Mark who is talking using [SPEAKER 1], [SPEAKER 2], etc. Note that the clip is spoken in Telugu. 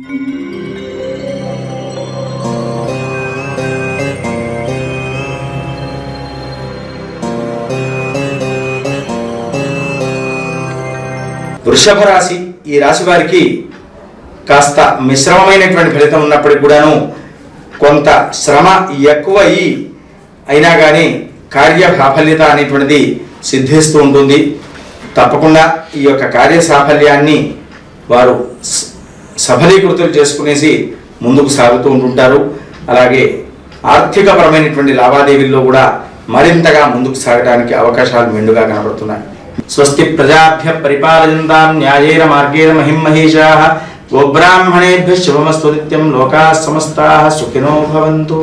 [SPEAKER 1] వృషభ రాశి, ఈ రాశి వారికి కాస్త మిశ్రమమైనటువంటి ఫలితం ఉన్నప్పటికీ కూడాను కొంత శ్రమ ఎక్కువ అయినా కానీ కార్య సాఫల్యత అనేటువంటిది సిద్ధిస్తూ ఉంటుంది. తప్పకుండా ఈ యొక్క కార్య సాఫల్యాన్ని వారు సఫలీకృతులు చేసుకునేసి ముందుకు సాగుతూ ఉంటుంటారు. అలాగే ఆర్థికపరమైనటువంటి లావాదేవీల్లో కూడా మరింతగా ముందుకు సాగడానికి అవకాశాలు మెండుగా కనబడుతున్నాయి. స్వస్తి ప్రజాభ్య పరిపాలయంతాం న్యాయేన మార్గేణ మహిం మహేషాః. గోబ్రాహ్మణేభ్యః శుభమస్తు నిత్యం. లోకాః సమస్తాః సుఖినో భవంతు.